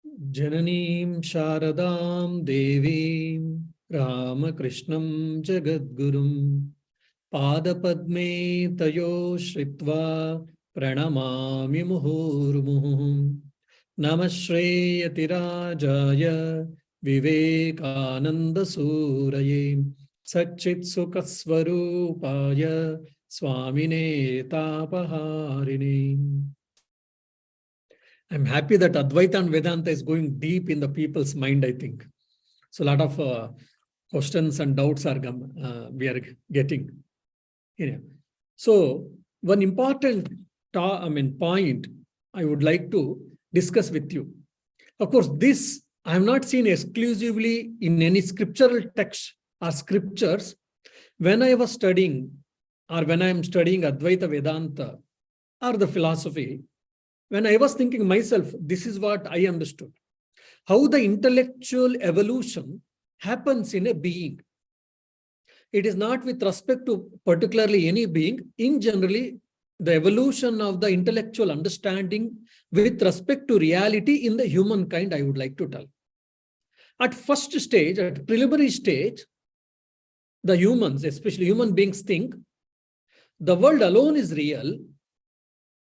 Jananim Sharadam Devim Ramakrishnam Jagadgurum Padapadme Tayo Shritva Pranamami Muhurmuhum Namashreyati Vivekananda Suraye Satchit Sukasvarupaya Swamine Tapaharini. I'm happy that Advaita and Vedanta is going deep in the people's mind, I think. So a lot of questions and doubts are we are getting. So one important point I would like to discuss with you. Of course, this I have not seen exclusively in any scriptural text or scriptures. When I was studying or when I am studying Advaita Vedanta or the philosophy, when I was thinking myself, this is what I understood. How the intellectual evolution happens in a being. It is not with respect to particularly any being. In generally, the evolution of the intellectual understanding with respect to reality in the humankind, I would like to tell. At first stage, at preliminary stage, the humans, especially human beings, think the world alone is real,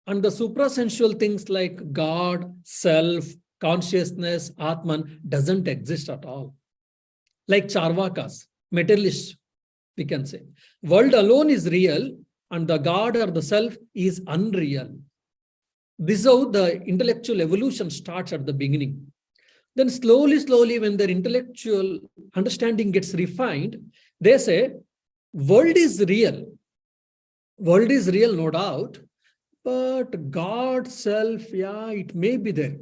and the suprasensual things like God, self, consciousness, Atman doesn't exist at all. Like Charvakas, materialists, we can say. World alone is real and the God or the self is unreal. This is how the intellectual evolution starts at the beginning. Then slowly, when their intellectual understanding gets refined, they say, world is real. World is real, no doubt. But God, self, yeah, it may be there.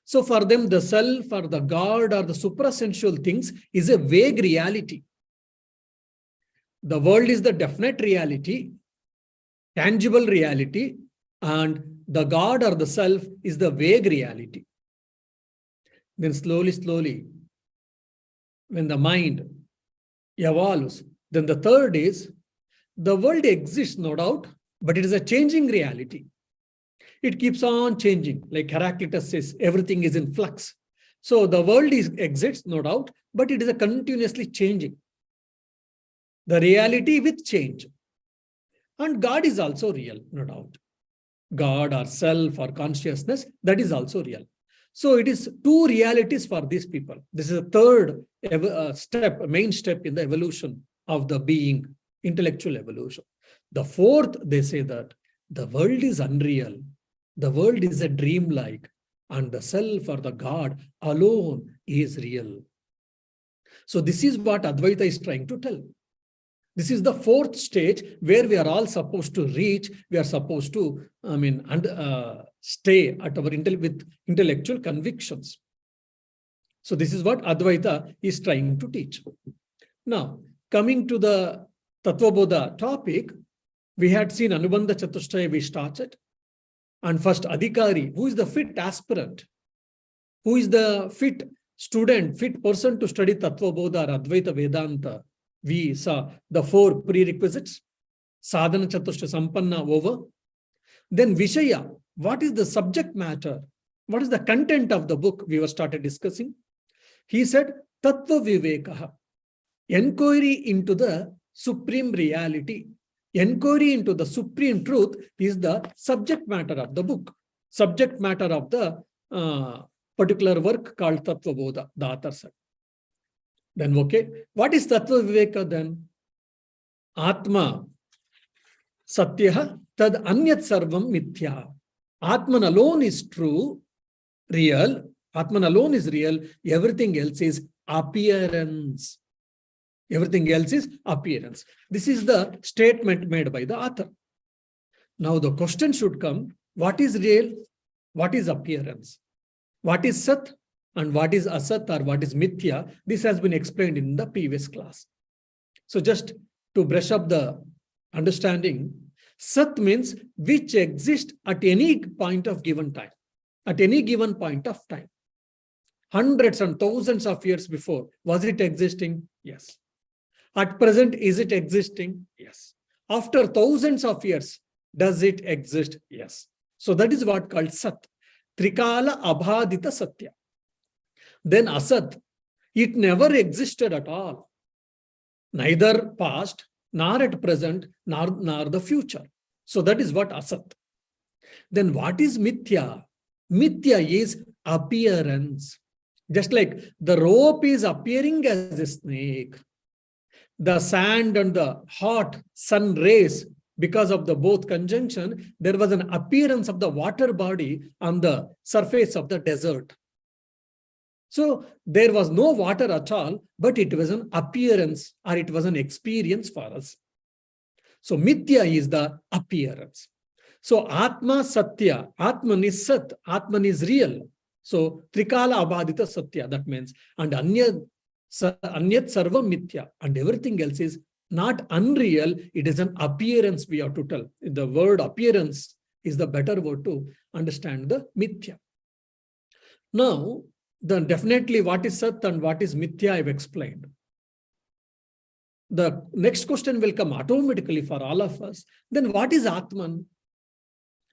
So for them, the self or the God or the suprasensual things is a vague reality. The world is the definite reality, tangible reality, and the God or the self is the vague reality. Then slowly, when the mind evolves, then the third is the world exists, no doubt, but it is a changing reality. It keeps on changing. Like Heraclitus says, everything is in flux. So the world exists, no doubt, but it is a continuously changing. The reality with change. And God is also real, no doubt. God or self or consciousness, that is also real. So it is two realities for these people. This is a third main step in the evolution of the being, intellectual evolution. The fourth, they say that the world is unreal. The world is a dream-like, and the self or the God alone is real. So this is what Advaita is trying to tell. This is the fourth stage where we are all supposed to reach. We are supposed to, stay at our with intellectual convictions. So this is what Advaita is trying to teach. Now, coming to the Tattvabodha topic, we had seen Anubandha Chatushtaya, we started. And first, Adhikari, who is the fit aspirant, who is the fit student, fit person to study Tattvabodha or Advaita Vedanta. We saw the four prerequisites, Sadhana Chatushtaya Sampanna over. Then Vishaya, what is the subject matter? What is the content of the book we were started discussing? He said, Tattva Vivekaha, inquiry into the supreme reality. Inquiry into the supreme truth is the subject matter of the book, subject matter of the particular work called Tattvabodha, the author said. Then, okay, what is Tattva Viveka then? Atma Satyaha tad anyat sarvam mithya. Atman alone is true, real. Atman alone is real. Everything else is appearance. Everything else is appearance. This is the statement made by the author. Now the question should come, what is real? What is appearance? What is Sat and what is Asat or what is Mithya? This has been explained in the previous class. So just to brush up the understanding, Sat means which exists at any point of given time. At any given point of time. Hundreds and thousands of years before, was it existing? Yes. At present, is it existing? Yes. After thousands of years, does it exist? Yes. So that is what called Sat. Trikala Abhadita Satya. Then Asat, it never existed at all. Neither past, nor at present, nor the future. So that is what Asat. Then what is Mithya? Mithya is appearance. Just like the rope is appearing as a snake, the sand and the hot sun rays, because of the both conjunction, there was an appearance of the water body on the surface of the desert. So there was no water at all, but it was an appearance or it was an experience for us. So Mithya is the appearance. So Atma Satya, Atman is Sat, Atman is real. So Trikala Abhadita Satya, that means, and Anyat Sarvam Mithya, and everything else is not unreal, it is an appearance we have to tell. The word appearance is the better word to understand the Mithya. Now, then definitely what is Sat and what is Mithya I've explained. The next question will come automatically for all of us. Then what is Atman?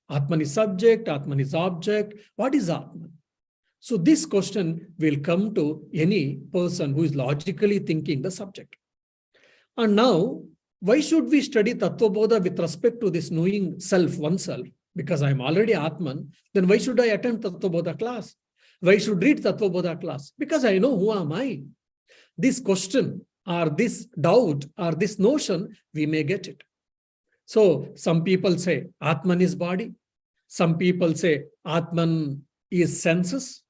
Atman is subject, Atman is object. What is Atman? So this question will come to any person who is logically thinking the subject. And now, why should we study Tattvabodha with respect to this knowing self, oneself? Because I'm already Atman, then why should I attend Tattvabodha class? Why should read Tattvabodha class? Because I know who am I. This question or this doubt or this notion, we may get it. So some people say Atman is body. Some people say Atman is senses.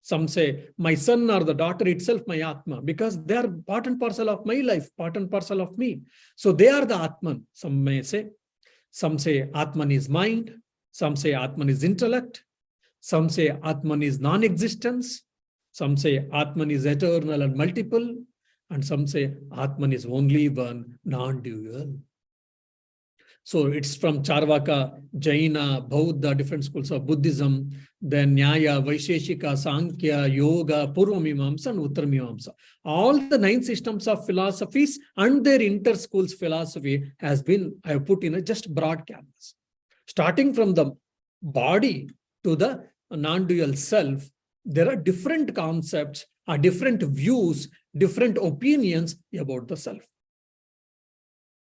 Some say my son or the daughter itself, my Atma, because they are part and parcel of my life, part and parcel of me. So they are the Atman, some may say. Some say Atman is mind. Some say Atman is intellect. Some say Atman is non-existence. Some say Atman is eternal and multiple. And some say Atman is only one, non-dual. So it's from Charvaka, Jaina, Bauddha, different schools of Buddhism, then Nyaya, Vaisheshika, Sankhya, Yoga, Purvamimamsa, and Uttamimamsa. All the 9 systems of philosophies and their inter-schools philosophy has been, I have put in a just broad canvas. Starting from the body to the non-dual self, there are different concepts, or different views, different opinions about the self.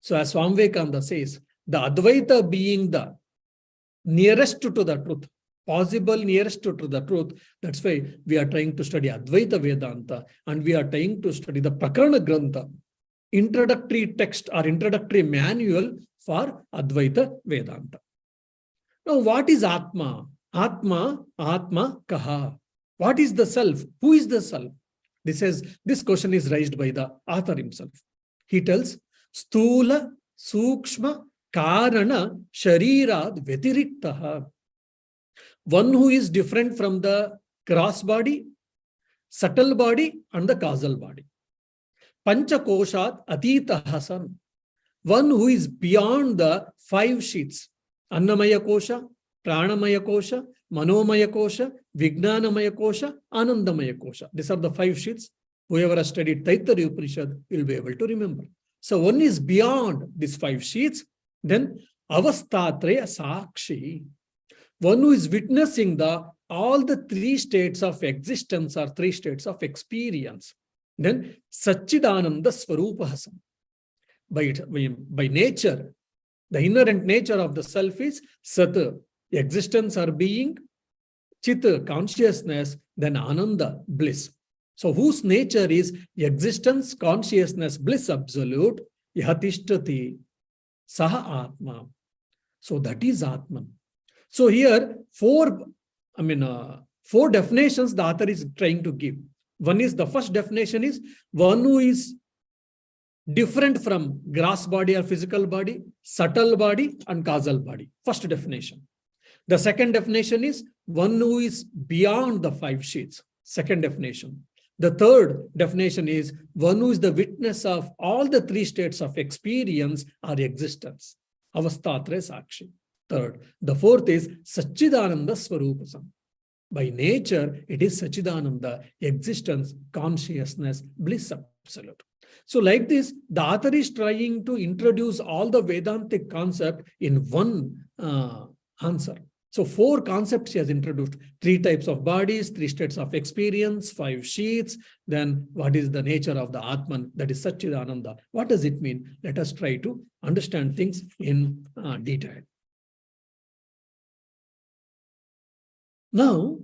So as Swami Vivekananda says, the Advaita being the nearest to the truth, possible nearest to the truth. That's why we are trying to study Advaita Vedanta and we are trying to study the Prakarana Grantha, introductory text or introductory manual for Advaita Vedanta. Now, what is Atma? Atma, Atma Kaha. What is the self? Who is the self? This question is raised by the author himself. He tells, Stula, Sukshma, Karana, Sharirad, Vetiriktaha. One who is different from the gross body, subtle body, and the causal body. Panchakoshat, Atitaha San. One who is beyond the 5 sheets. Annamaya Kosha, Pranamaya Kosha, Manomaya Kosha, Vijnanamaya Kosha, Anandamaya Kosha. These are the 5 sheets. Whoever has studied Taittiriya Upanishad will be able to remember. So one is beyond these 5 sheets. Then Avastatraya Sakshi. One who is witnessing all the 3 states of existence or 3 states of experience. Then Satchidananda Swarupahasam. By nature, the inherent nature of the self is Sat, existence or being, Chit, consciousness, then Ananda, bliss. So whose nature is existence, consciousness, bliss absolute, Yahatishtati, Saha Atma. So that is Atman. So here, 4 definitions the author is trying to give. One is, the first definition is one who is different from gross body or physical body, subtle body, and causal body. First definition. The second definition is one who is beyond the 5 sheets. Second definition. The third definition is one who is the witness of all the 3 states of experience or existence. Avastatre Sakshi. Third. The fourth is Satchidananda Swarupasam. By nature, it is Satchidananda, existence, consciousness, bliss absolute. So like this, the author is trying to introduce all the Vedantic concept in one answer. So 4 concepts he has introduced: 3 types of bodies, 3 states of experience, 5 sheaths. Then what is the nature of the Atman? That is Satchidananda. What does it mean? Let us try to understand things in detail. Now,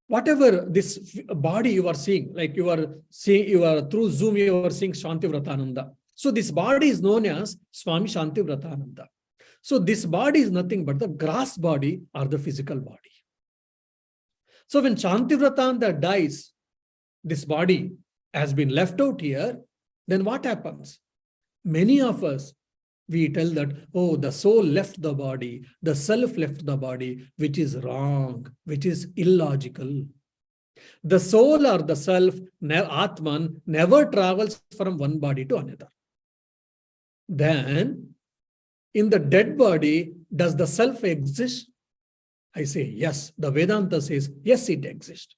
whatever this body you are seeing, like you are through Zoom, you are seeing Shantivratananda. So this body is known as Swami Shantivratananda. So this body is nothing but the gross body or the physical body. So when Shantivratananda dies, this body has been left out here, then what happens? Many of us, we tell that, oh, the soul left the body, the self left the body, which is wrong, which is illogical. The soul or the self, Atman, never travels from one body to another. Then, in the dead body, does the self exist? I say yes. The Vedanta says, yes, it exists.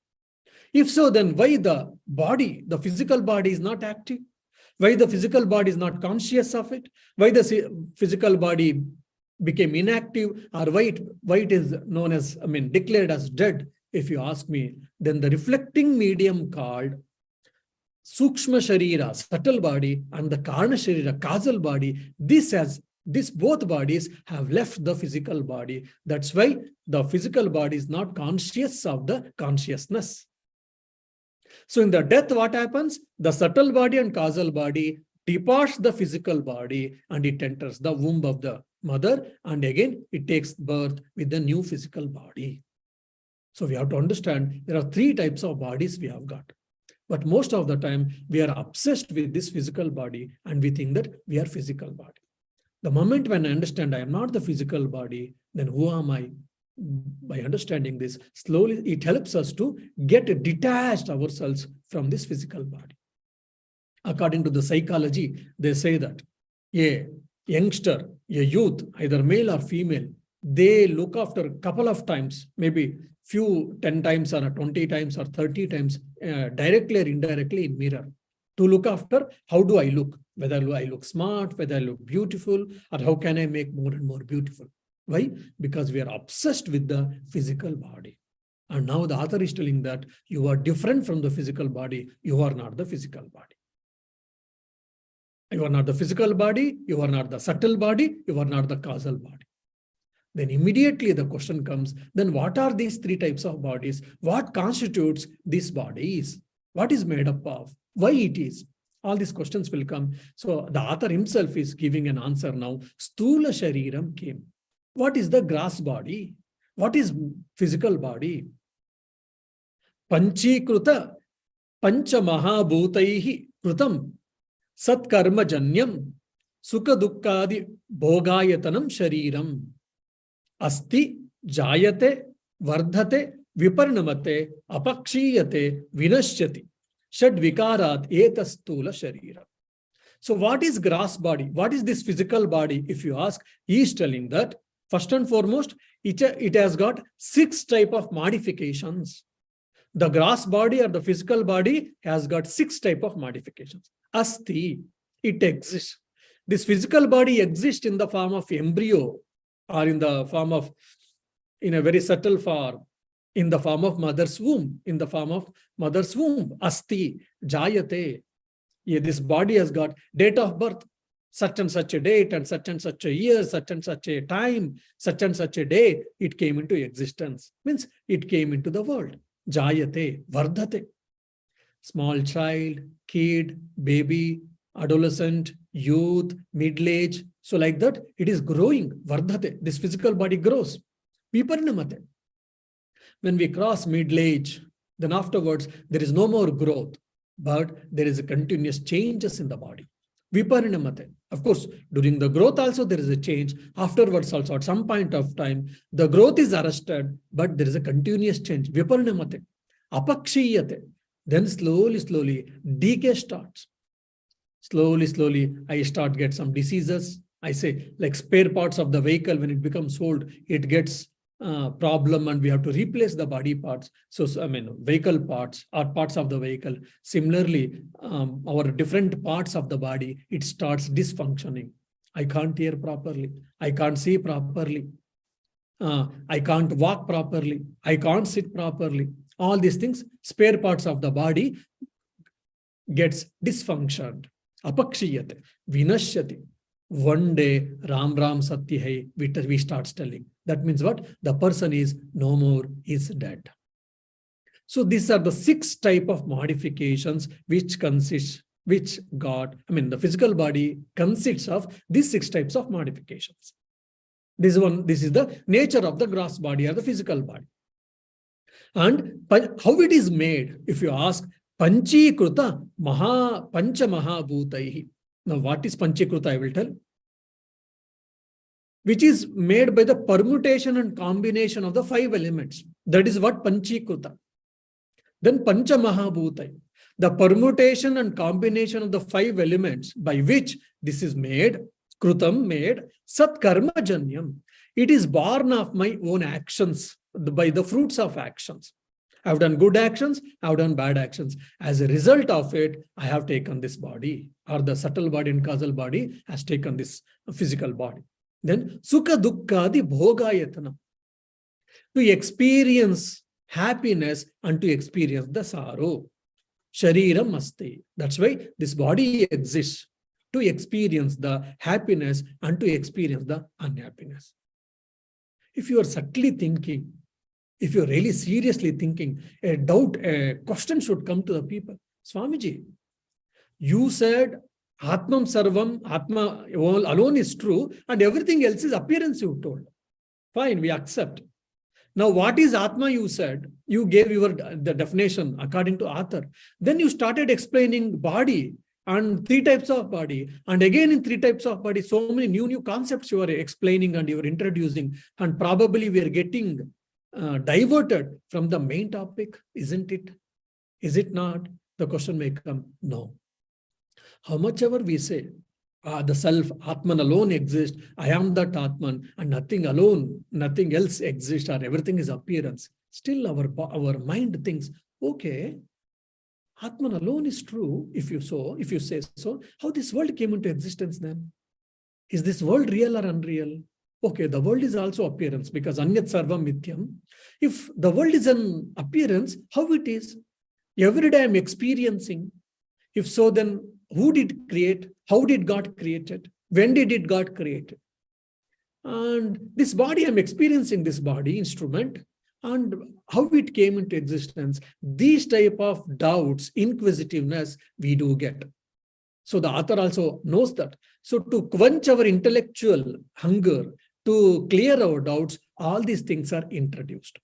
If so, then why the body, the physical body is not active? Why the physical body is not conscious of it? Why the physical body became inactive? Or why it is known as, declared as dead? If you ask me, then the reflecting medium called Sukshma Sharira, subtle body, and the Karna Sharira, causal body, these both bodies have left the physical body. That's why the physical body is not conscious of the consciousness. So in the death, what happens? The subtle body and causal body departs the physical body and it enters the womb of the mother, and again it takes birth with the new physical body. So we have to understand there are 3 types of bodies we have got. But most of the time we are obsessed with this physical body and we think that we are physical body. The moment when I understand I am not the physical body, then who am I? By understanding this, slowly it helps us to get detached ourselves from this physical body. According to the psychology, they say that a youngster, a youth, either male or female, they look after a couple of times, maybe 10 times or 20 times or 30 times, directly or indirectly in mirror, to look after how do I look, whether I look smart, whether I look beautiful, or how can I make more and more beautiful. Why? Because we are obsessed with the physical body. And now the author is telling that you are different from the physical body. You are not the physical body. You are not the physical body. You are not the subtle body. You are not the causal body. Then immediately the question comes, then what are these 3 types of bodies? What constitutes these bodies? What is made up of? Why it is? All these questions will come. So the author himself is giving an answer now. Stula Shariram came. What is the gross body? What is physical body? Panchikruta Pancha Mahabhutaihi Krutam Satkarma Janyam Sukha Dukkadi Bhogayatanam Shariram Asti Jayate Vardhate Viparnamate Apakshiyate Vinashyati Shad Vikarat Etastula Sharira. So what is gross body? What is this physical body? If you ask, he is telling that first and foremost, it has got 6 types of modifications. The gross body or the physical body has got 6 types of modifications. Asti, it exists. This physical body exists in the form of embryo or in the form of, in a very subtle form, in the form of mother's womb, Asti, Jayate. Yeah, this body has got date of birth, such and such a date and such a year, such and such a time, such and such a day, it came into existence. Means it came into the world. Jayate, Vardhate. Small child, kid, baby, adolescent, youth, middle age. So like that, it is growing. Vardhate. This physical body grows. Viparnamate. When we cross middle age, then afterwards, there is no more growth, but there is a continuous changes in the body. Viparinamate. Of course, during the growth also there is a change. Afterwards also, at some point of time, the growth is arrested, but there is a continuous change. Viparinamate. Apakshiyate. Then slowly, decay starts. Slowly, I start get some diseases. I say, like spare parts of the vehicle, when it becomes old, it gets problem and we have to replace the body parts. So vehicle parts or parts of the vehicle. Similarly, our different parts of the body, it starts dysfunctioning. I can't hear properly. I can't see properly. I can't walk properly, I can't sit properly. All these things, spare parts of the body gets dysfunctioned. Apakshiyate, vinashyati. One day, Ram Ram Satya Hai, we start telling. That means what? The person is no more, is dead. So these are the 6 type of modifications which the physical body consists of these 6 types of modifications. This is the nature of the gross body or the physical body. And how it is made, if you ask, Panchikruta Pancha Mahabhutaihi. Now, what is Panchikruta? I will tell. Which is made by the permutation and combination of the 5 elements. That is what Panchikruta. Then Pancha Mahabhutai, the permutation and combination of the 5 elements by which this is made, Krutam made, Sat Karma Janyam. It is born of my own actions, by the fruits of actions. I have done good actions, I have done bad actions. As a result of it, I have taken this body, or the subtle body and causal body has taken this physical body. Then Sukha Dukkhadi Bhogayatana. To experience happiness and to experience the sorrow. Shariram asti. That's why this body exists, to experience the happiness and to experience the unhappiness. If you are subtly thinking, if you're really seriously thinking, a question should come to the people. Swamiji, you said Atmam Sarvam, Atma alone is true, and everything else is appearance, you told. Fine, we accept. Now, what is Atma, you said? You gave the definition according to author. Then you started explaining body and 3 types of body. And again in 3 types of body, so many new concepts you are explaining and you are introducing. And probably we are getting diverted from the main topic, isn't it? Is it not? The question may come, no. How much ever we say, the self, Atman alone exists, I am that Atman, and nothing alone, nothing else exists, or everything is appearance. Still our mind thinks, okay, Atman alone is true, if you say so, how this world came into existence then? Is this world real or unreal? Okay, the world is also appearance, because Anyat Sarvam Mithyam. If the world is an appearance, how it is? Every day I'm experiencing. If so, then who did create? How did God create it? When did it God create it? And this body, I'm experiencing this body, instrument, and how it came into existence. These type of doubts, inquisitiveness, we do get. So the author also knows that. So to quench our intellectual hunger, to clear our doubts, all these things are introduced.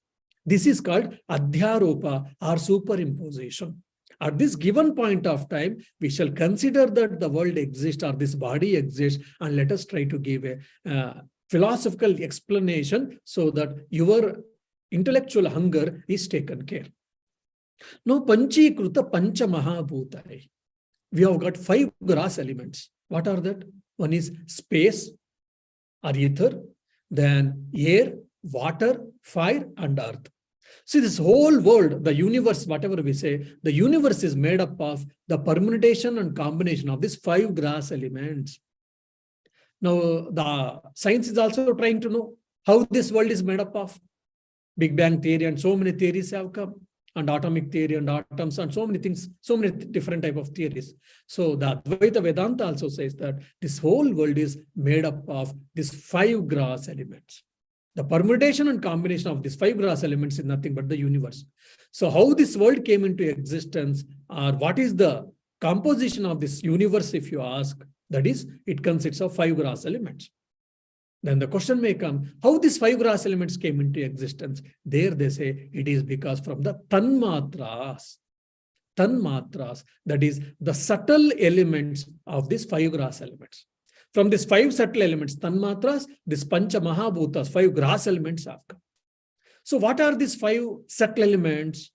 This is called Adhyaropa, or superimposition. At this given point of time, we shall consider that the world exists or this body exists, and let us try to give a philosophical explanation so that your intellectual hunger is taken care. Now, Panchikruta Pancha Mahabhutai. We have got 5 gross elements. What are that? One is space or ether, then air, water, fire, and earth. See, this whole world, the universe, whatever we say, the universe is made up of the permutation and combination of these 5 gross elements. Now, the science is also trying to know how this world is made up of. Big Bang theory and so many theories have come, and atomic theory and atoms and so many things, so many different type of theories. So the Advaita Vedanta also says that this whole world is made up of these 5 gross elements. The permutation and combination of these 5 gross elements is nothing but the universe. So how this world came into existence, or what is the composition of this universe, if you ask, that is, it consists of 5 gross elements. Then the question may come, how these 5 gross elements came into existence? There they say it is because from the tanmatras, that is the subtle elements of these 5 gross elements. From these 5 subtle elements, tanmatras, this Pancha Mahabhutas, 5 gross elements have come. So what are these 5 subtle elements?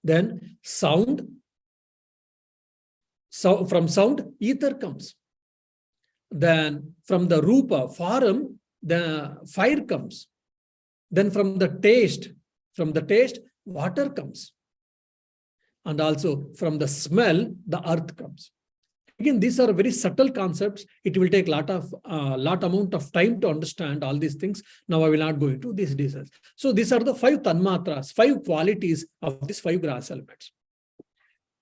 Then sound. So from sound, ether comes. Then from the rupa, form, the fire comes. Then from the taste, water comes. And also from the smell, the earth comes. Again, these are very subtle concepts. It will take lot amount of time to understand all these things. Now I will not go into these details. So these are the 5 tanmatras, 5 qualities of these 5 grass elements.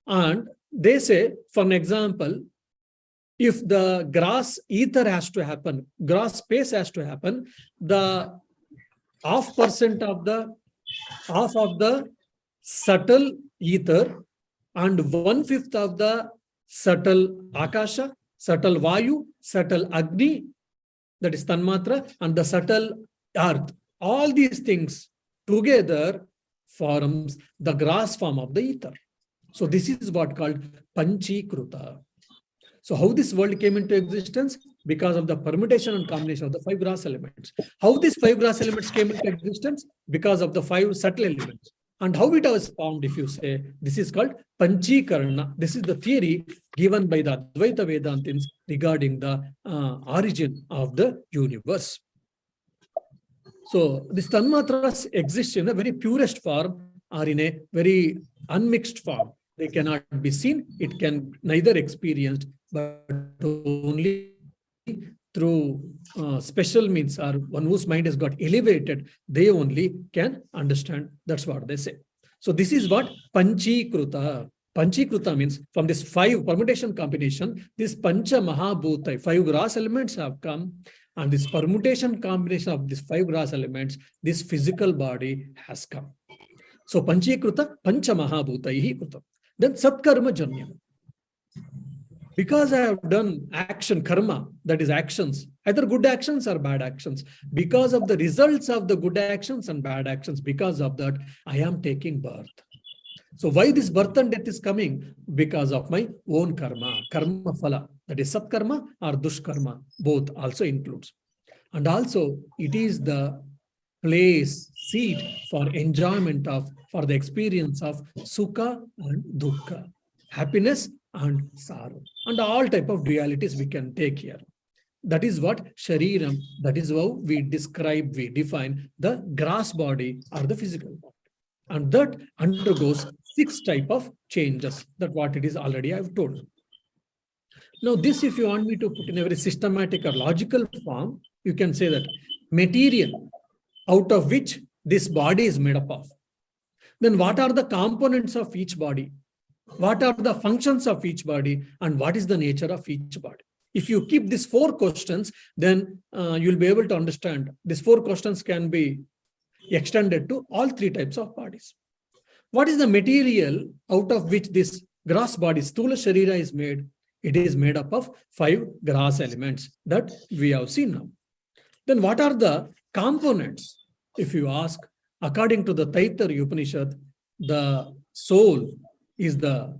And they say, for an example, if the grass ether has to happen, grass space has to happen, the half of the subtle ether and 1/5 of the subtle akasha, subtle vayu, subtle agni, that is tanmatra, and the subtle earth. All these things together forms the grass form of the ether. So this is what called Panchikruta. So how this world came into existence? Because of the permutation and combination of the 5 grass elements. How these 5 grass elements came into existence? Because of the 5 subtle elements. And how it was formed, if you say, this is called Panchikarana. This is the theory given by the Advaita Vedantins regarding the origin of the universe. So these tanmatras exist in a very purest form or in a very unmixed form. They cannot be seen. It can neither experienced, but only through special means, or one whose mind has got elevated, they only can understand. That's what they say. So this is what Panchikruta. Panchikruta means from this 5 permutation combination, this Pancha Mahabhuta, 5 grass elements have come, and this permutation combination of these 5 grass elements, this physical body has come. So Panchikruta, Pancha Mahabhutaihi Kruta. Then Satkarma Janyam. Because I have done action, karma, that is actions, either good actions or bad actions. Because of the results of the good actions and bad actions, because of that, I am taking birth. So why this birth and death is coming? Because of my own karma, karma phala, that is satkarma or dushkarma, both also includes. And also it is the place, seat for enjoyment of, for the experience of sukha and dukkha, happiness and sorrow, and all type of dualities we can take here. That is what Shariram, that is how we describe, we define the grass body or the physical body. And that undergoes 6 type of changes. That what it is already I've told. Now this, if you want me to put in a very systematic or logical form, you can say that material out of which this body is made up of. Then what are the components of each body? What are the functions of each body? And what is the nature of each body? If you keep these 4 questions, then you'll be able to understand. These 4 questions can be extended to all 3 types of bodies. What is the material out of which this grass body, Sthula Sharira, is made? It is made up of 5 grass elements that we have seen now. Then what are the components? If you ask, according to the Taittiriya Upanishad, the soul is the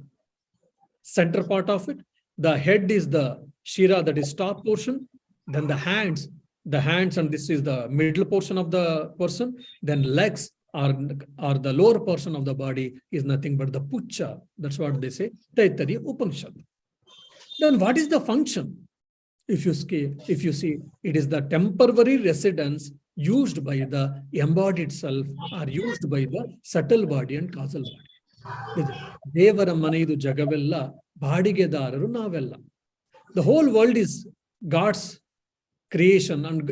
center part of it. The head is the Shira, that is top portion. Then the hands, and this is the middle portion of the person. Then legs or the lower portion of the body is nothing but the Pucha. That's what they say, Taittiriya Upanishad. Then what is the function? If you see, it is the temporary residence used by the embodied self or used by the subtle body and causal body. Devara manaidu jagavella, badigedararu navella. The whole world is God's creation, and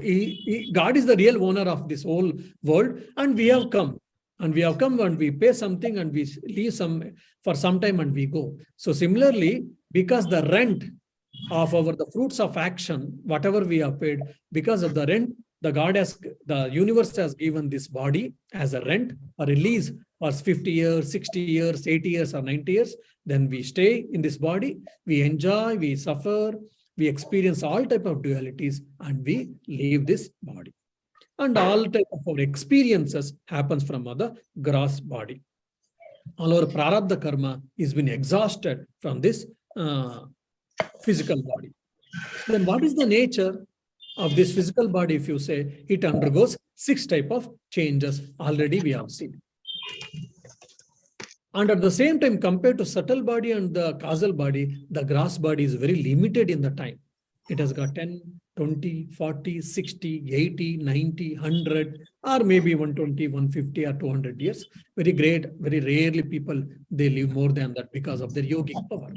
God is the real owner of this whole world. And we have come, and we pay something, and we leave for some time, and we go. So similarly, because the rent of the fruits of action, whatever we have paid, because of the rent, the universe has given this body as a rent or a lease for 50 years, 60 years, 80 years, or 90 years. Then we stay in this body, we enjoy, we suffer, we experience all type of dualities, and we leave this body. And all type of our experiences happens from the gross body. All our prarabdha karma is been exhausted from this physical body. Then what is the nature of this physical body? If you say, it undergoes 6 type of changes, already we have seen. And at the same time, compared to subtle body and the causal body, the grass body is very limited in the time. It has got 10, 20, 40, 60, 80, 90, 100, or maybe 120, 150 or 200 years. Very great, very rarely people, they live more than that because of their yogic power.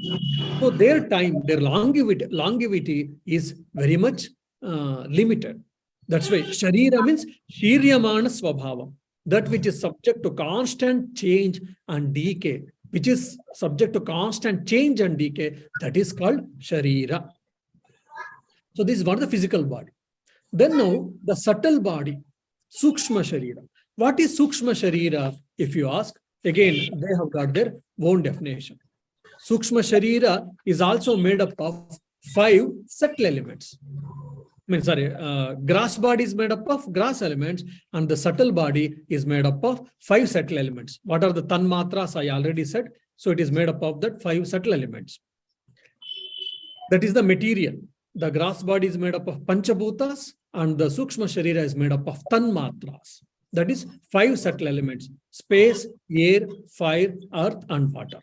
So their time, their longevity is very much limited. That's why Sharira means Shiryamana Swabhava, that which is subject to constant change and decay, which is subject to constant change and decay, that is called Sharira. So this is what the physical body. Then now the subtle body, Sukshma Sharira. What is Sukshma Sharira? If you ask, again, they have got their own definition. Sukshma Sharira is also made up of 5 subtle elements. Grass body is made up of grass elements, and the subtle body is made up of 5 subtle elements. What are the tanmatras? I already said. So it is made up of that 5 subtle elements. That is the material. The grass body is made up of panchabhutas, and the Sukshma Sharira is made up of tanmatras. That is 5 subtle elements: space, air, fire, earth, and water.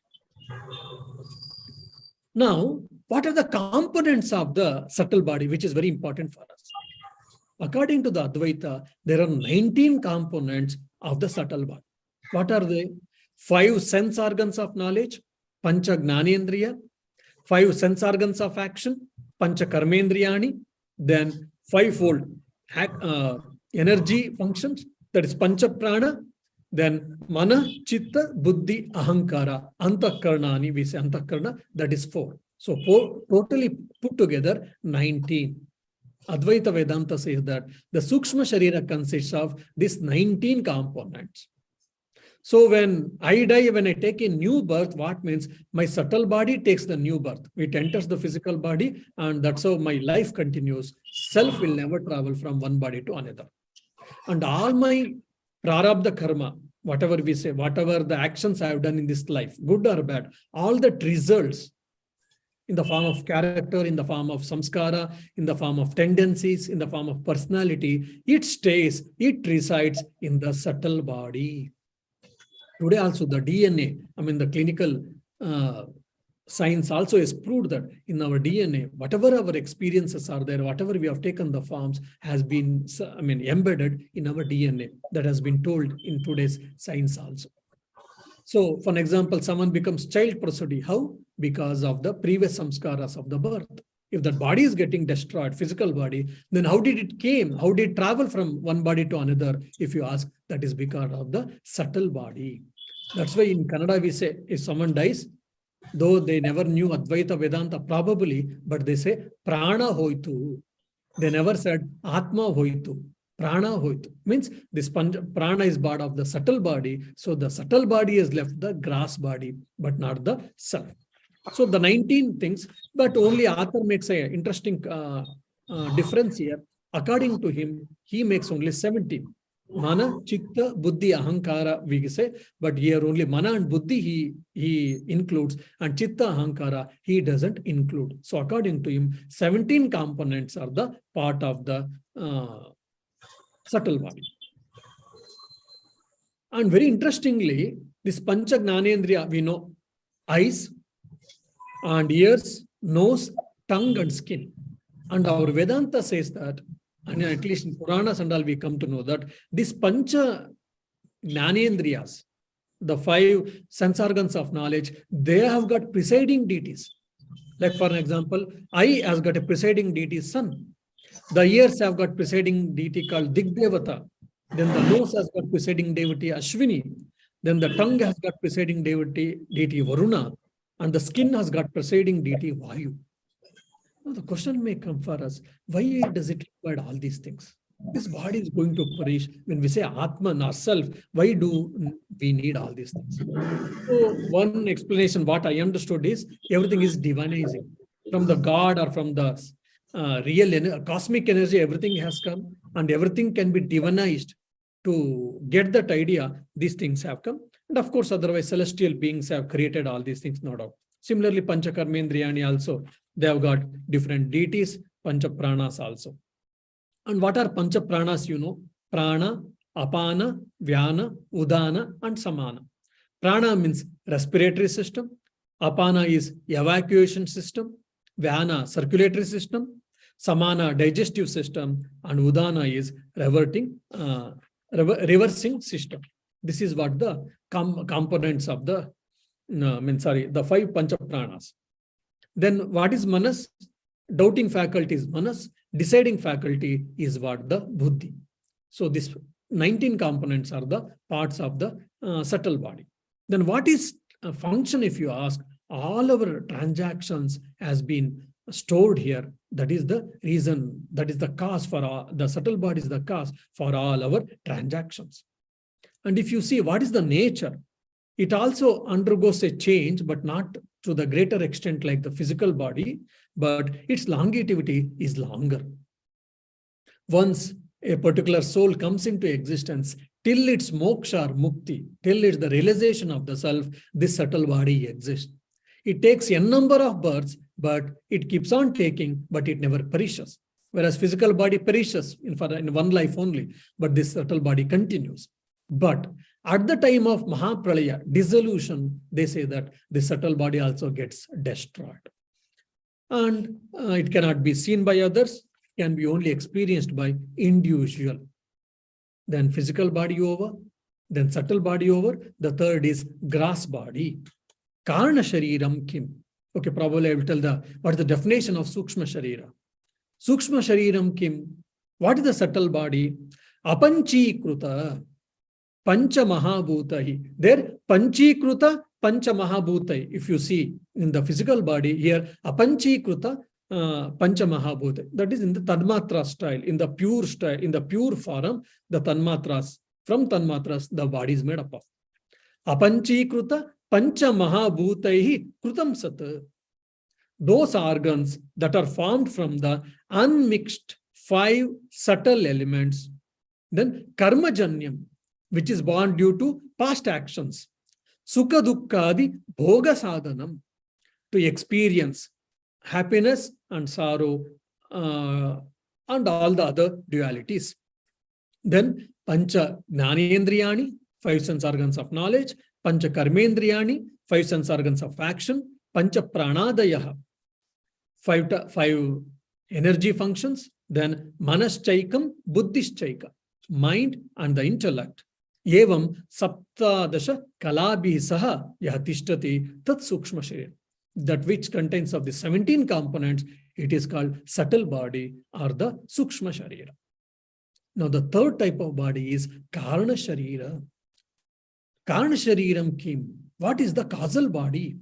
Now, what are the components of the subtle body, which is very important for us? According to the Advaita, there are 19 components of the subtle body. What are they? 5 sense organs of knowledge, Pancha Gnanendriya; 5 sense organs of action, Pancha Karmendriyani; then 5-fold energy functions, that is Pancha Prana; then Mana, Chitta, Buddhi, Ahankara, Antakarnani, we say Antakarna, that is 4. So totally put together 19. Advaita Vedanta says that the Sukshma Sharira consists of these 19 components. So when I die, when I take a new birth, what means my subtle body takes the new birth. It enters the physical body, and that's how my life continues. Self will never travel from one body to another. And all my prarabdha karma, whatever we say, whatever the actions I have done in this life, good or bad, all that results in the form of character, in the form of samskara, in the form of tendencies, in the form of personality, it stays, it resides in the subtle body. Today also the DNA, the clinical science also has proved that in our DNA, whatever our experiences are there, whatever we have taken the forms has been, embedded in our DNA. That has been told in today's science also. So, for example, someone becomes child prosody. How? Because of the previous samskaras of the birth. If that body is getting destroyed, physical body, then how did it came? How did it travel from one body to another? If you ask, that is because of the subtle body. That's why in Kannada we say, if someone dies, though they never knew Advaita Vedanta probably, but they say prana hoitu. They never said atma hoitu. Prana hoitu means this prana is part of the subtle body. So the subtle body has left the grass body, but not the self. So the 19 things, but only author makes an interesting difference here. According to him, he makes only 17. Mana, Chitta, Buddhi, Ahankara, we say, but here only Mana and Buddhi he includes, and Chitta, Ahankara, he doesn't include. So according to him, 17 components are the part of the subtle body. And very interestingly, this Pancha Gnanendriya, we know eyes and ears, nose, tongue, and skin. And our Vedanta says that, and at least in Puranas and all, we come to know that this Pancha Gnanendriyas, the 5 sense organs of knowledge, they have got presiding deities. Like for example, eye has got a presiding deity, sun. The ears have got presiding deity called Digdevata. Then the nose has got presiding deity Ashwini. Then the tongue has got presiding deity Varuna. And the skin has got presiding deity Vayu. Now the question may come for us, why does it require all these things? This body is going to perish. When we say Atman, ourself, why do we need all these things? So one explanation, what I understood is, everything is divinizing. From the God or from the real cosmic energy, everything has come, and everything can be divinized. To get that idea, these things have come. And of course, otherwise, celestial beings have created all these things, no doubt. Similarly, Panchakarmendriyani also, they have got different deities, Panchapranas also. And what are Panchapranas, you know? Prana, Apana, Vyana, Udana, and Samana. Prana means respiratory system. Apana is evacuation system. Vyana, circulatory system. Samana digestive system, and Udana is reversing system. This is what the components of the, the 5 Pancha Pranas. Then what is Manas? Doubting faculty is Manas. Deciding faculty is what? The Buddhi. So this 19 components are the parts of the subtle body. Then what is a function, if you ask? All our transactions has been stored here. That is the reason, that is the cause for all, the subtle body is the cause for all our transactions. And if you see what is the nature, it also undergoes a change, but not to the greater extent like the physical body, but its longevity is longer. Once a particular soul comes into existence, till its moksha or mukti, till it's the realization of the self, this subtle body exists. It takes a number of births, but it keeps on taking, but it never perishes. Whereas physical body perishes in one life only, but this subtle body continues. But at the time of Mahapralaya, dissolution, they say that the subtle body also gets destroyed. And it cannot be seen by others, can be only experienced by individual. Then physical body over, then subtle body over. The third is gross body. Karna Shariram Kim. Okay, probably I will tell what is the definition of Sukshma Sharira. Sukshma Shariram Kim. What is the subtle body? Apanchikruta Pancha Mahabhutahi. There, Panchikruta Pancha Mahabhutai. If you see in the physical body here, Apanchikruta Pancha Mahabhutai. That is in the Tanmatra style, in the pure style, in the pure form, the Tanmatras. From Tanmatras, the body is made up of. Apanchikruta Pancha Mahabhutaihi Krutam Sat. Those organs that are formed from the unmixed 5 subtle elements. Then Karmajanyam, which is born due to past actions. Sukha Dukkhadi Bhoga Sadhanam, to experience happiness and sorrow and all the other dualities. Then Pancha Jnanendriyani, 5 sense organs of knowledge. Pancha Karmendriyani, 5 sense organs of action. Pancha Pranadayaha, 5 energy functions. Then Manaschaikam, Buddhishchaika, mind and the intellect. Evam Saptadasha Kalabhi Saha Yahatishtati Tat Sukshma Sharira. That which contains of the 17 components, it is called subtle body or the Sukshma Sharira. Now the third type of body is Karna Sharira. Karna Shariram Kim. What is the causal body?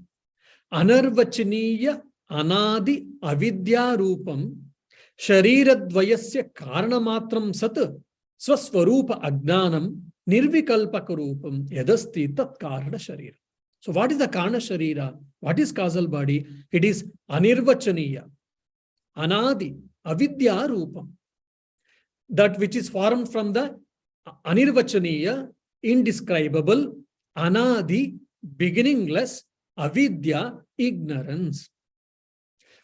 Anarvachaniya Anadi Avidya Rupam Shariradvayasya Karanamatram Sat Swaswarupa Agnanam Nirvikalpaka Rupam Yadasti Tat Karna Sharira. So what is the Karna Sharira? What is causal body? It is Anirvachaniya, Anadi, Avidya Rupam. That which is formed from the Anirvachaniya, indescribable, Anadi, beginningless, Avidya, ignorance.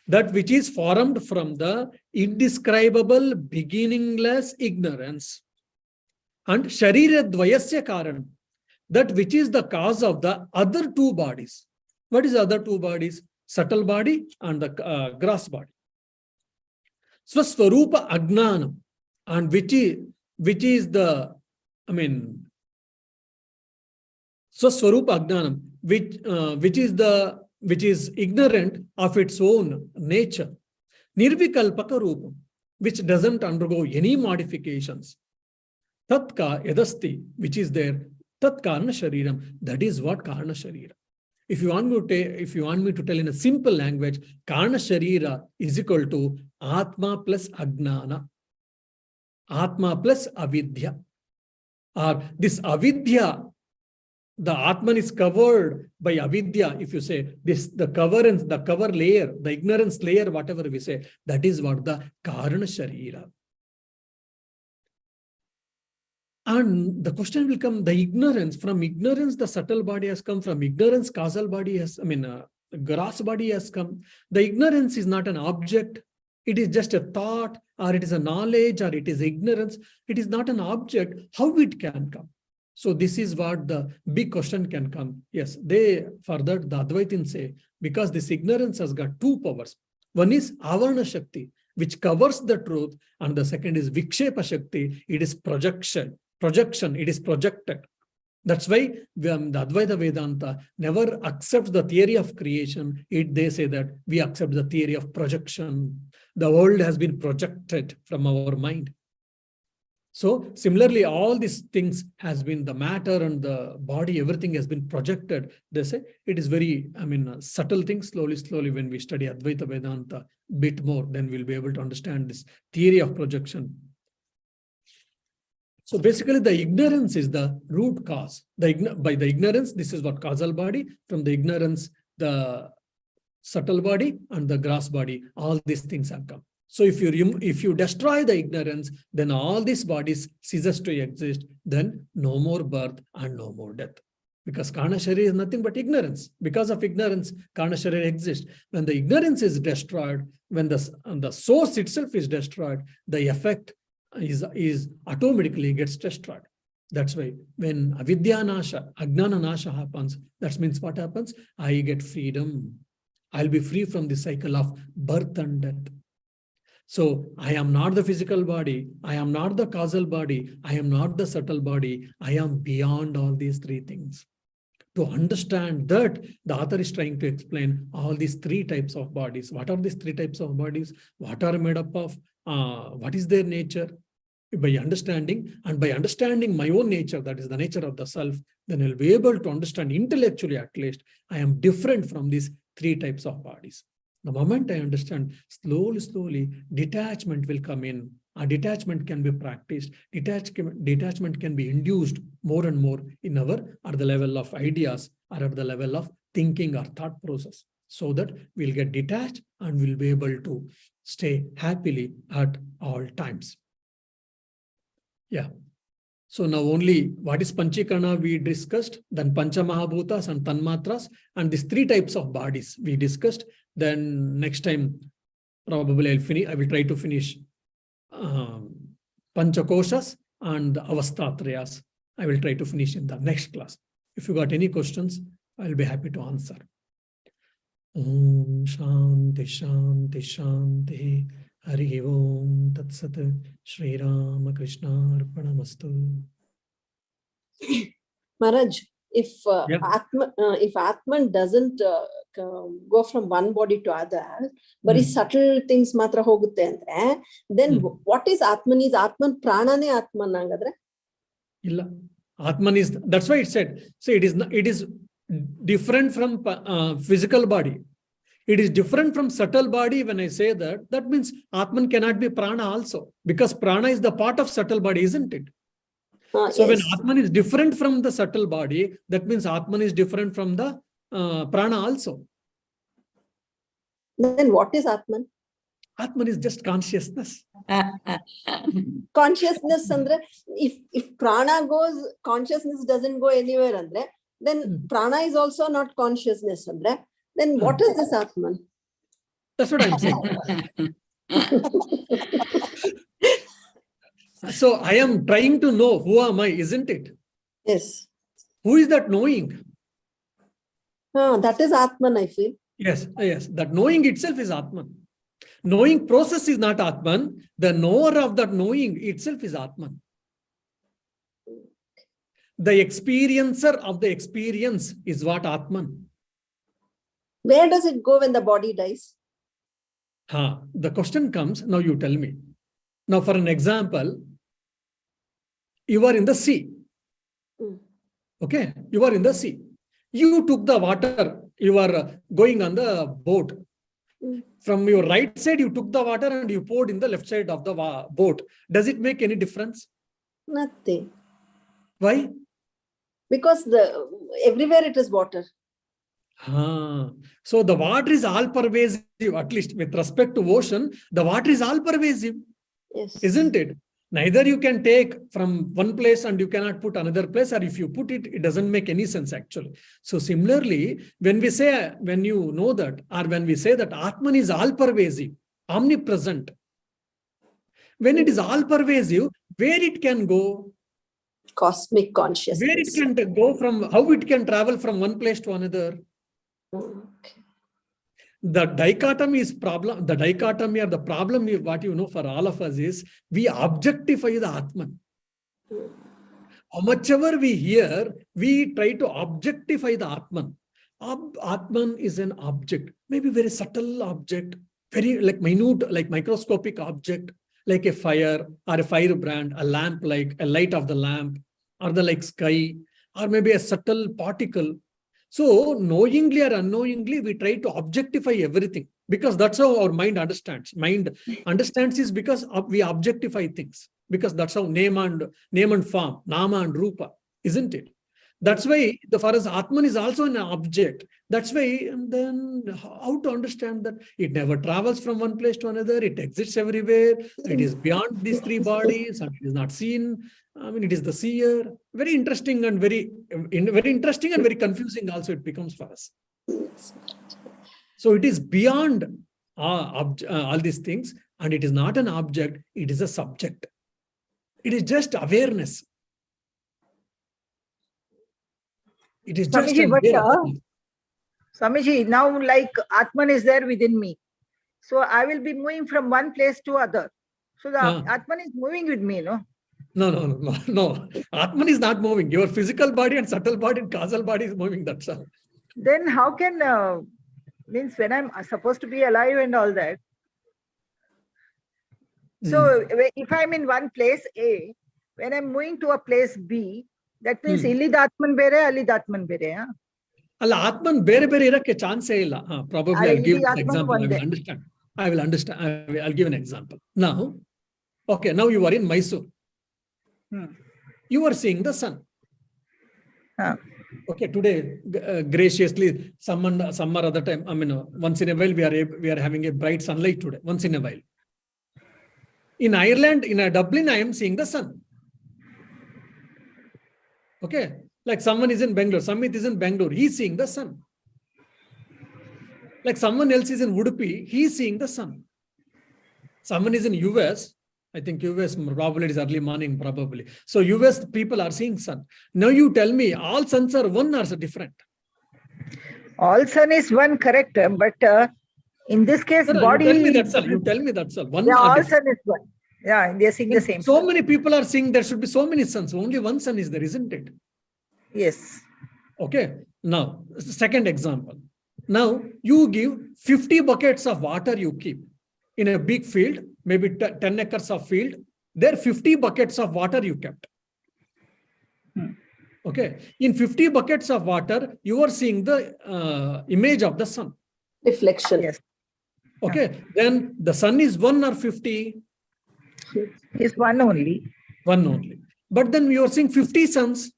That which is formed from the indescribable, beginningless ignorance. And Sharira Dvayasya Karanam, that which is the cause of the other 2 bodies. What is the other 2 bodies? Subtle body and the gross body. Swaswarupa Agnanam, and which is the, Swaswarupa Agnanam, which is ignorant of its own nature. Nirvikalpaka Rupam, which doesn't undergo any modifications. Tatka Yadasti, which is there. Tat Karna Shariram. That is what Karna Sharira. If you want me to tell in a simple language, Karna Sharira is equal to Atma plus Agnana. Atma plus Avidya. Or this Avidya, the Atman is covered by Avidya. If you say this, the cover layer, the ignorance layer, whatever we say, that is what the Karna Sharira. And the question will come, the ignorance, from ignorance, the subtle body has come, from ignorance, causal body has, gross body has come. The ignorance is not an object. It is just a thought, or it is a knowledge, or it is ignorance. It is not an object. How it can come? So this is what the big question can come. Yes, further, the Advaitins say, because this ignorance has got 2 powers. One is Avarna Shakti, which covers the truth. And the second is Vikshepa Shakti. It is projection. It is projected. That's why the Advaita Vedanta never accepts the theory of creation. They say that we accept the theory of projection. The world has been projected from our mind. So similarly, all these things has been the matter and the body, everything has been projected. They say it is very, subtle things. Slowly, when we study Advaita Vedanta a bit more, then we'll be able to understand this theory of projection. So basically, the ignorance is the root cause. By the ignorance, this is what causal body. From the ignorance, the subtle body and the gross body, all these things have come. So if you destroy the ignorance, then all these bodies ceases to exist. Then no more birth and no more death. Because Karna Sharira is nothing but ignorance. Because of ignorance, Karna Sharira exists. When the ignorance is destroyed, when the source itself is destroyed, the effect is automatically gets destroyed. That's why when avidya nasha, ajnana nasha happens, that means what happens? I get freedom. I'll be free from the cycle of birth and death. So I am not the physical body. I am not the causal body. I am not the subtle body. I am beyond all these three things. To understand that, the author is trying to explain all these three types of bodies. What are these three types of bodies? What are made up of? What is their nature? By understanding, and by understanding my own nature, that is the nature of the self, then I'll be able to understand intellectually at least, I am different from these three types of bodies. The moment I understand, slowly, detachment will come in. A detachment can be practiced. Detachment can be induced more and more at the level of ideas or at the level of thinking or thought process, so that we'll get detached and we'll be able to stay happily at all times. Yeah. So now only what is Panchikarana we discussed, then Pancha Mahabhutas and Tanmatras, and these three types of bodies we discussed. Then next time, probably I will try to finish Panchakoshas and Avastatrayas. I will try to finish in the next class. If you got any questions, I'll be happy to answer. Om Shanti Shanti Shanti. Hari Om Tat Sat. Shri Ramakrishna Arpanamastu. Maharaj, if Atman doesn't go from one body to other, but subtle things matra hogutte andre, then what is Atman? Is Atman pranane Atman nangadre? Illa. Atman is, that's why it said, so it is different from physical body. It is different from subtle body. When I say that, that means Atman cannot be prana also, because prana is the part of subtle body, isn't it? So yes. When Atman is different from the subtle body, that means Atman is different from the prana also. Then what is Atman? Atman is just consciousness. Consciousness, andre, if prana goes, consciousness doesn't go anywhere, andre, then prana is also not consciousness, andre. Then what is this Atman? That's what I'm saying. So I am trying to know who am I, isn't it? Yes. Who is that knowing? That is Atman, I feel. Yes. That knowing itself is Atman. Knowing process is not Atman. The knower of that knowing itself is Atman. The experiencer of the experience is what Atman. Where does it go when the body dies? The question comes, now you tell me. Now, for an example, you are in the sea. Okay, you are in the sea. You took the water, you are going on the boat. From your right side, you took the water and you poured in the left side of the boat. Does it make any difference? Nothing. Why? Because everywhere it is water. So the water is all pervasive, at least with respect to ocean, the water is all pervasive. Yes. Isn't it? Neither you can take from one place and you cannot put another place, or if you put it, it doesn't make any sense actually. So similarly, when you know that, or when we say that Atman is all pervasive, omnipresent, when it is all pervasive, where it can go? Cosmic consciousness. Where it can go from, how it can travel from one place to another. Okay. the dichotomy is problem. The dichotomy or the problem, what you know for all of us is we objectify the Atman. How much ever we hear, we try to objectify the Atman. Atman is an object, maybe very subtle object, very like minute, like microscopic object, like a fire or a firebrand, a lamp, like a light of the lamp, or the like sky, or maybe a subtle particle. So knowingly or unknowingly, we try to objectify everything because that's how our mind understands. Mind understands is because we objectify things, because that's how name and form, nama and rupa, isn't it? That's why for us, Atman is also an object. That's why, and then how to understand that it never travels from one place to another. It exists everywhere. It is beyond these three bodies and it is not seen. I mean, it is the seer. Very interesting and very interesting and very confusing also it becomes for us. So it is beyond all these things, and it is not an object. It is a subject. It is just awareness. It is just Swamiji, now like Atman is there within me. So I will be moving from one place to other. So the Atman is moving with me, no? No. Atman is not moving. Your physical body and subtle body and causal body is moving, that's all. Then how can, means when I'm supposed to be alive and all that. So if I'm in one place A, when I'm moving to a place B, that means Illidatman bere, Allidatman bere. Huh? Atman bere irake chance illa. Probably I'll give an example. I will understand. I'll give an example. Now you are in Mysore. You are seeing the sun. Okay, today, graciously, some or other time, I mean, once in a while, we are having a bright sunlight today, once in a while. In Ireland, in Dublin, I am seeing the sun. Okay, like someone is in Bangalore, Samit is in Bangalore, he's seeing the sun. Like someone else is in Udupi, he's seeing the sun. Someone is in US, I think US probably it is early morning, probably. So US people are seeing sun. Now you tell me, all suns are one or different? All sun is one, correct? But in this case, body. You tell me that's all. One all sun is one. Yeah, they are seeing the same. So many people are saying there should be so many suns. Only one sun is there, isn't it? Yes. Okay. Now, second example. Now, you give 50 buckets of water you keep in a big field, maybe 10 acres of field. There 50 buckets of water you kept. Okay. In 50 buckets of water, you are seeing the image of the sun. Reflection. Yes. Okay. Then the sun is 1 or 50? It's one only. One only. But then you are seeing 50 suns.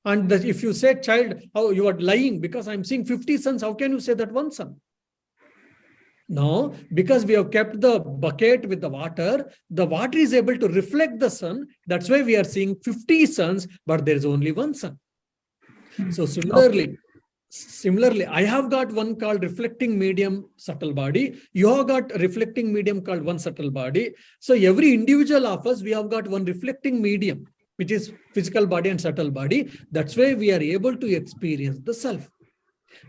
And if you say, child, oh, you are lying because I'm seeing 50 suns, how can you say that one sun? No, because we have kept the bucket with the water is able to reflect the sun. That's why we are seeing 50 suns, but there is only one sun. So similarly, I have got one called reflecting medium subtle body. You have got reflecting medium called one subtle body. So every individual of us, we have got one reflecting medium, which is physical body and subtle body. That's why we are able to experience the self.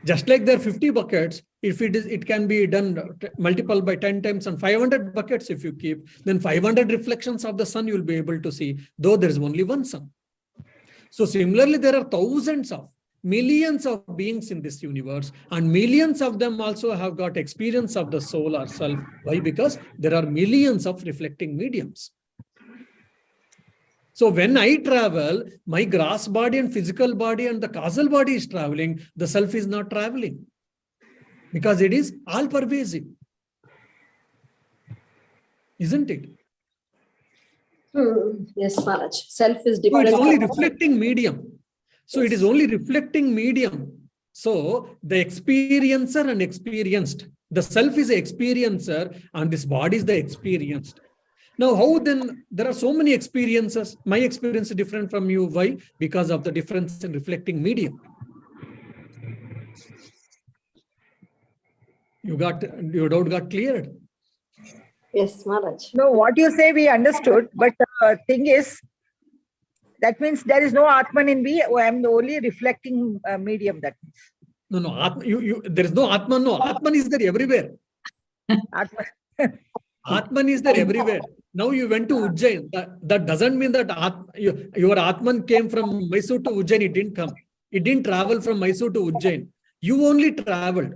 Just like there are 50 buckets, if it can be done multiple by 10 times and 500 buckets if you keep, then 500 reflections of the sun you will be able to see, though there is only one sun. So similarly, there are thousands of millions of beings in this universe, and millions of them also have got experience of the soul or self. Why? Because there are millions of reflecting mediums. So when I travel, my gross body and physical body and the causal body is traveling, the self is not traveling because it is all pervasive. Isn't it? Yes, Maharaj. Self is different. So it is only reflecting medium. So it is only reflecting medium. So the experiencer and experienced. The self is the experiencer and this body is the experienced. Now, how then? There are so many experiences. My experience is different from you. Why? Because of the difference in reflecting medium. Your doubt got cleared. Yes, Maharaj. No, what you say we understood, but the thing is, that means there is no Atman in me. I am the only reflecting medium. That means. No. There is no Atman. No, Atman is there everywhere. Atman is there everywhere. Now you went to Ujjain. That doesn't mean that your Atman came from Mysore to Ujjain. It didn't come. It didn't travel from Mysore to Ujjain. You only traveled.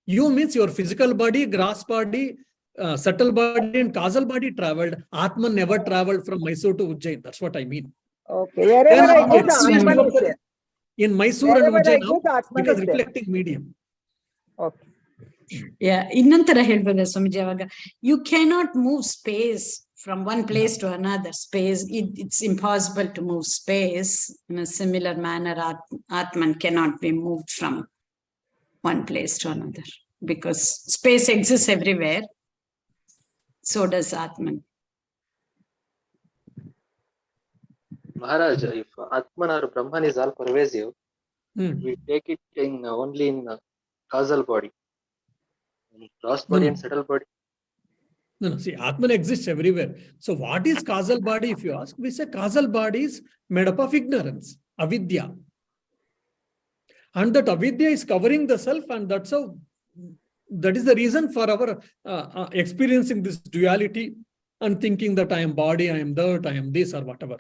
You means your physical body, gross body, subtle body, and causal body traveled. Atman never traveled from Mysore to Ujjain. That's what I mean. Okay, wherever I go, the Atman is there. In Mysore and Wherever I Ujjain, go, the Atman because is there. reflecting medium. Okay. ಇನ್ನೊಂಥರ ಹೇಳ್ಬೋದ ಸ್ವಾಮೀಜಿ ಅವಾಗ you cannot move space from one place to another space it's impossible to move space in a similar manner ಆತ್ಮನ್ cannot be moved from one place to another because space exists everywhere. So does Atman. Maharaj, if Atman or Brahman is all pervasive, we take it only in causal body, gross body and subtle body. No, see, Atman exists everywhere. So what is causal body? If you ask, we say causal body is made up of ignorance, avidya. And that avidya is covering the self, and that's how, that is the reason for our experiencing this duality and thinking that I am body, I am that, I am this or whatever.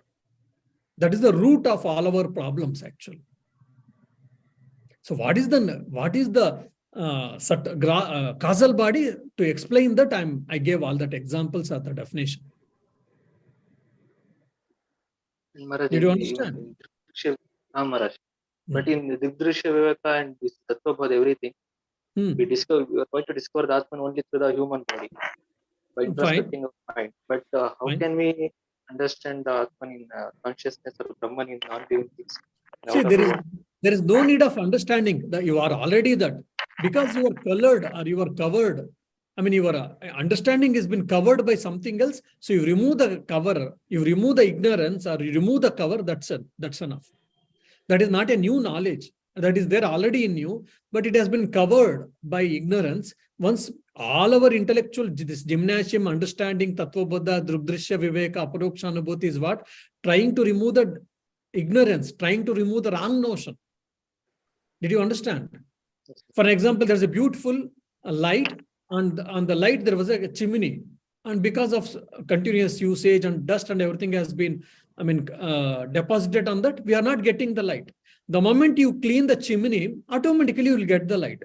That is the root of all our problems actually. So what is the causal body? To explain that, I gave all that examples of the definition. Maharaj, did you understand? Maharaj. But in Divdrishya Viveka and this Tattvabodha, everything, we are going to discover the Atman only through the human body, by introspecting of mind. But how can we understand the Atman in consciousness or Brahman in non-living things? See, there is no need of understanding that you are already that. Because you are colored or you are covered, I mean, your understanding has been covered by something else. So you remove the cover, you remove the ignorance or you remove the cover, that's enough. That is not a new knowledge. That is there already in you, but it has been covered by ignorance. Once all our intellectual, this gymnasium, understanding, Tattvabodha, Drugdrishya, Viveka, Aparokshanubhuti is what? Trying to remove the ignorance, trying to remove the wrong notion. Did you understand? For example, there's a beautiful light, and on the light there was a chimney. And because of continuous usage and dust and everything has been, deposited on that, we are not getting the light. The moment you clean the chimney, automatically you will get the light.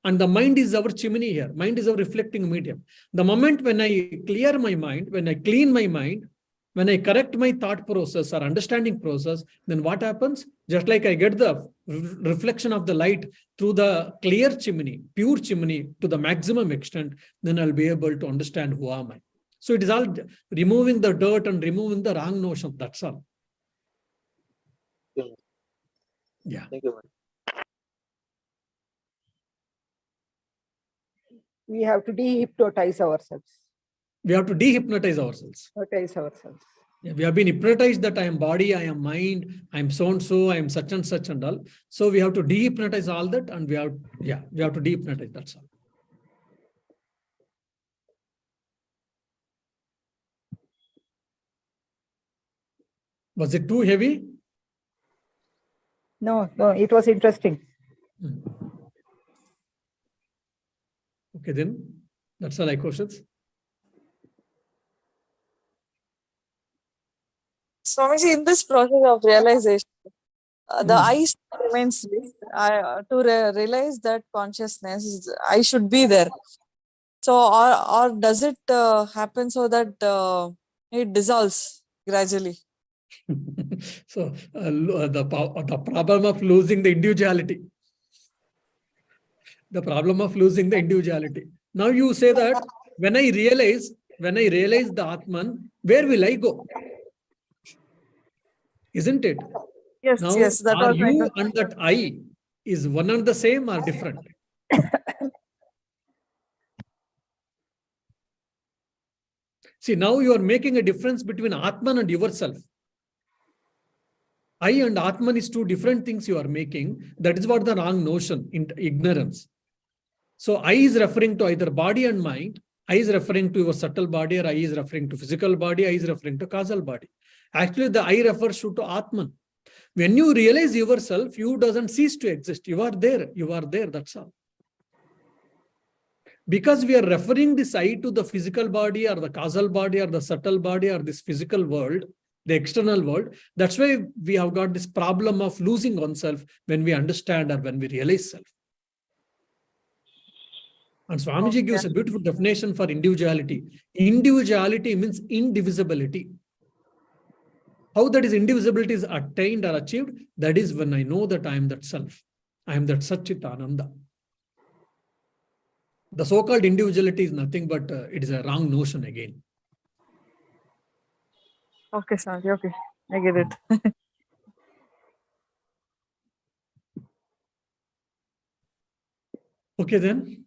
And the mind is our chimney here. Mind is our reflecting medium. The moment when I clear my mind, when I clean my mind, when I correct my thought process or understanding process, then what happens? Just like I get the reflection of the light through the clear chimney, pure chimney to the maximum extent, then I'll be able to understand who am I. So it is all removing the dirt and removing the wrong notion. That's all. Yeah. Thank you. We have to dehypnotize ourselves. We have to dehypnotize ourselves. Yeah, we have been hypnotized that I am body, I am mind, I am so and so, I am such and such and all. So we have to dehypnotize all that, and we have to dehypnotize. That's all. Was it too heavy? No, it was interesting. Okay, then that's all I questions. Swamiji, in this process of realization, the I remains to realize that consciousness, I should be there. So, or does it happen so that it dissolves gradually? So the problem of losing the individuality. The problem of losing the individuality. Now you say that when I realize the Atman, where will I go? Isn't it? Yes, now, yes. That are was you and that I is one and the same or different? See, now you are making a difference between Atman and yourself. I and Atman is two different things you are making. That is what the wrong notion, ignorance. So I is referring to either body and mind. I is referring to your subtle body, or I is referring to physical body. I is referring to causal body. Actually, the I refers to Atman. When you realize yourself, you doesn't cease to exist. You are there, that's all. Because we are referring this I to the physical body or the causal body or the subtle body or this physical world, the external world, that's why we have got this problem of losing oneself when we understand or when we realize self. And Swamiji gives a beautiful definition for individuality. Individuality means indivisibility. How that is indivisibility is attained or achieved, that is when I know that I am that self. I am that Satchit Ananda. The so-called individuality is nothing but it is a wrong notion again. Okay, Swami. Okay, I get it. Okay then.